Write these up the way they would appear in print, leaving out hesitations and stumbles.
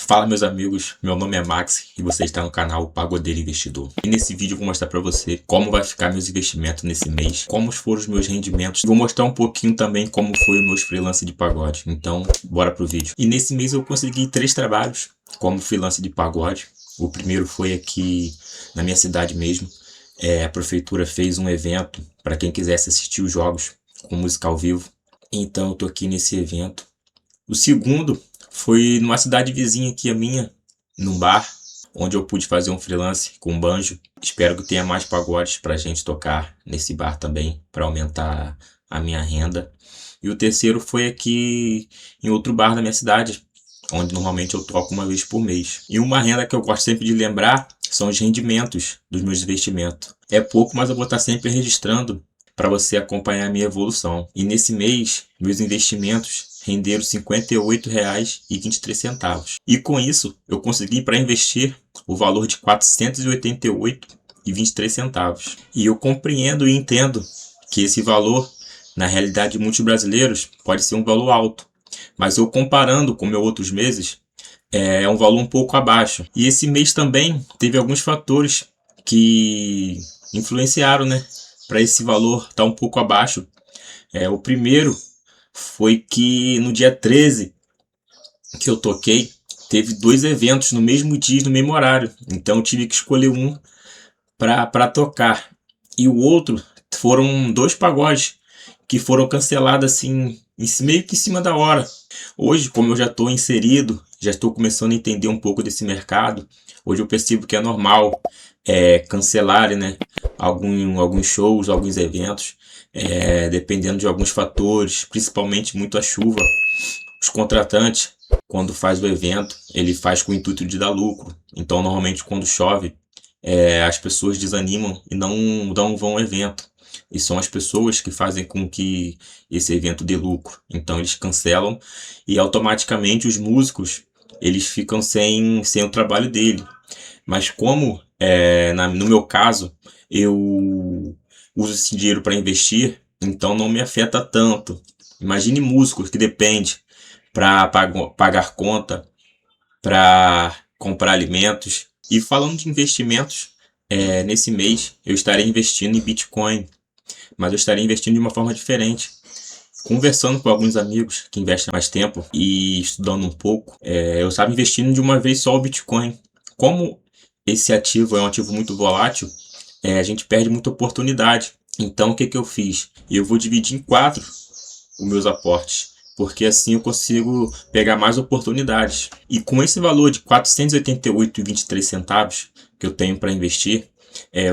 Fala meus amigos, meu nome é Max e você está no canal Pagodeiro Investidor. E nesse vídeo eu vou mostrar para você como vai ficar meus investimentos nesse mês, como foram os meus rendimentos. Vou mostrar um pouquinho também como foi os meus freelance de pagode. Então, bora pro vídeo. E nesse mês eu consegui 3 trabalhos como freelance de pagode. O primeiro foi aqui na minha cidade mesmo. A prefeitura fez um evento para quem quisesse assistir os jogos com música ao vivo. Então eu tô aqui nesse evento. O segundo foi numa cidade vizinha aqui a minha, num bar, onde eu pude fazer um freelance com banjo. Espero que tenha mais pagodes pra gente tocar nesse bar também, para aumentar a minha renda. E o terceiro foi aqui em outro bar da minha cidade, onde normalmente eu toco uma vez por mês. E uma renda que eu gosto sempre de lembrar são os rendimentos dos meus investimentos. É pouco, mas eu vou estar sempre registrando para você acompanhar a minha evolução. E nesse mês, meus investimentos renderam R$ 58,23. E com isso, eu consegui para investir o valor de R$ 488,23. E eu compreendo e entendo que esse valor, na realidade de muitos brasileiros, pode ser um valor alto. Mas eu comparando com meus outros meses, é um valor um pouco abaixo. E esse mês também teve alguns fatores que influenciaram, né, para esse valor estar um pouco abaixo. O primeiro foi que no dia 13 que eu toquei, teve 2 eventos no mesmo dia, no mesmo horário. Então eu tive que escolher um para tocar. E o outro foram 2 pagodes que foram cancelados assim, meio que em cima da hora. Hoje, como eu já estou inserido, já estou começando a entender um pouco desse mercado, hoje eu percebo que é normal cancelarem, né, alguns shows, alguns eventos, dependendo de alguns fatores, principalmente muito a chuva. Os contratantes, quando faz o evento, ele faz com o intuito de dar lucro. Então, normalmente, quando chove, as pessoas desanimam e não vão ao evento. E são as pessoas que fazem com que esse evento dê lucro. Então, eles cancelam e automaticamente os músicos eles ficam sem o trabalho dele. Mas como, no meu caso, eu uso esse dinheiro para investir, então não me afeta tanto. Imagine músicos que dependem para pagar conta, para comprar alimentos. E falando de investimentos, nesse mês eu estarei investindo em Bitcoin, mas eu estarei investindo de uma forma diferente. Conversando com alguns amigos que investem há mais tempo e estudando um pouco, eu estava investindo de uma vez só o Bitcoin. Como esse ativo é um ativo muito volátil, a gente perde muita oportunidade. Então o que eu fiz? Eu vou dividir em 4 os meus aportes, porque assim eu consigo pegar mais oportunidades. E com esse valor de R$ 488,23 que eu tenho para investir,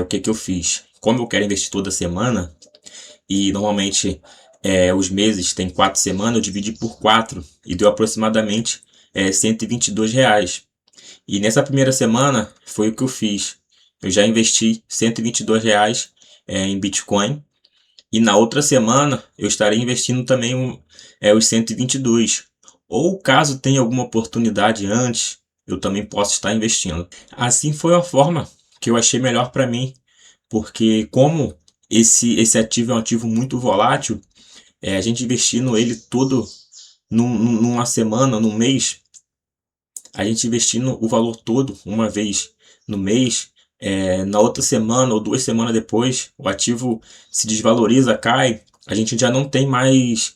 o que eu fiz? Como eu quero investir toda semana, e normalmente os meses têm 4 semanas, eu dividi por 4 e deu aproximadamente R$ 122. E nessa primeira semana foi o que eu fiz. Eu já investi R$ 122 em Bitcoin. E na outra semana eu estarei investindo também os 122. Ou caso tenha alguma oportunidade antes, eu também posso estar investindo. Assim foi a forma que eu achei melhor para mim. Porque como esse ativo é um ativo muito volátil, a gente investindo ele todo numa semana, num mês, a gente investindo o valor todo uma vez no mês, na outra semana ou 2 semanas depois, o ativo se desvaloriza, cai, a gente já não tem mais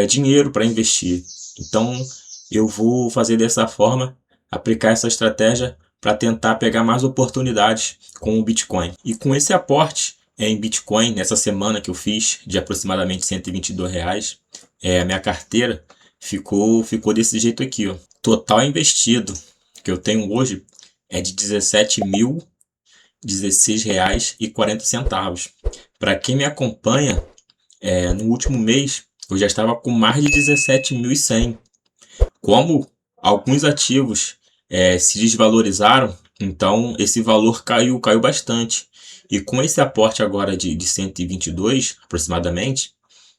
dinheiro para investir. Então eu vou fazer dessa forma, aplicar essa estratégia para tentar pegar mais oportunidades com o Bitcoin. E com esse aporte em Bitcoin, nessa semana que eu fiz, de aproximadamente R$ 122, a minha carteira ficou desse jeito aqui, ó. Total investido que eu tenho hoje é de R$ 17.016,40. Para quem me acompanha, no último mês eu já estava com mais de 17.100. Como alguns ativos se desvalorizaram, então esse valor caiu bastante. E com esse aporte agora de 122 aproximadamente,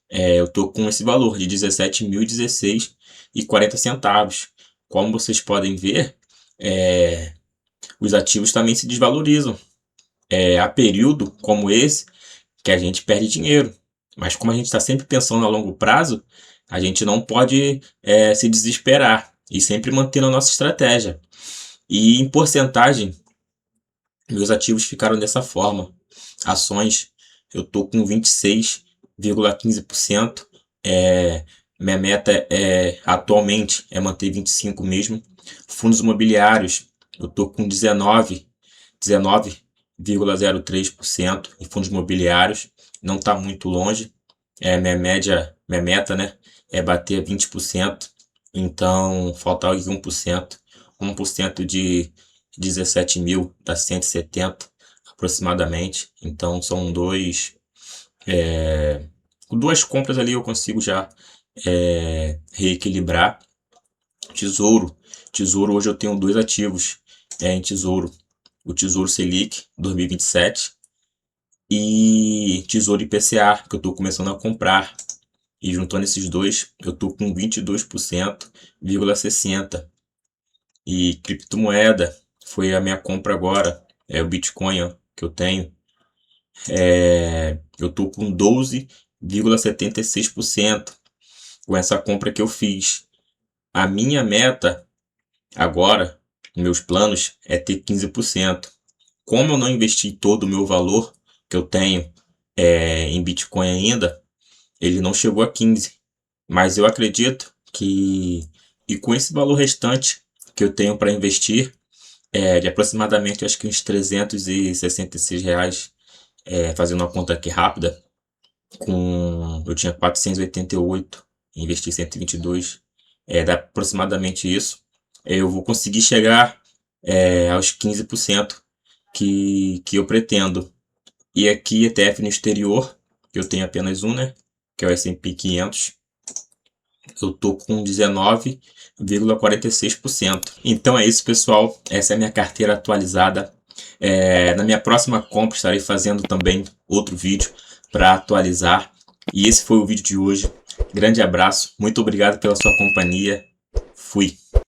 eu estou com esse valor de R$ 17.016,40. Como vocês podem ver, os ativos também se desvalorizam. Há período como esse que a gente perde dinheiro. Mas como a gente está sempre pensando a longo prazo, a gente não pode se desesperar. e sempre mantendo a nossa estratégia. E em porcentagem, meus ativos ficaram dessa forma. Ações, eu tô com 26,15%. Minha meta atualmente é manter 25 mesmo. Fundos imobiliários, eu tô com 19,03% em fundos imobiliários. Não está muito longe. Minha meta, né, é bater 20%. Então, faltar aqui 1%. 1% de 17 mil dá 170 aproximadamente. Então, são duas compras ali eu consigo já reequilibrar. Tesouro, hoje eu tenho dois ativos em tesouro. O Tesouro Selic 2027 e Tesouro IPCA, que eu estou começando a comprar. E juntando esses dois, eu estou com 22,60%. E criptomoeda, foi a minha compra agora, é o Bitcoin ó, que eu tenho. Eu estou com 12,76% com essa compra que eu fiz. A minha meta agora, meus planos, é ter 15%. Como eu não investi todo o meu valor que eu tenho em Bitcoin ainda, ele não chegou a 15. Mas eu acredito que, e com esse valor restante que eu tenho para investir, de aproximadamente acho que uns R$ 366, fazendo uma conta aqui rápida, eu tinha 488, investi 122, dá aproximadamente isso. Eu vou conseguir chegar aos 15% que eu pretendo. E aqui ETF no exterior, eu tenho apenas um, né? Que é o S&P 500. Eu tô com 19,46%. Então é isso, pessoal. Essa é a minha carteira atualizada. Na minha próxima compra estarei fazendo também outro vídeo para atualizar. E esse foi o vídeo de hoje. Grande abraço. Muito obrigado pela sua companhia. Fui.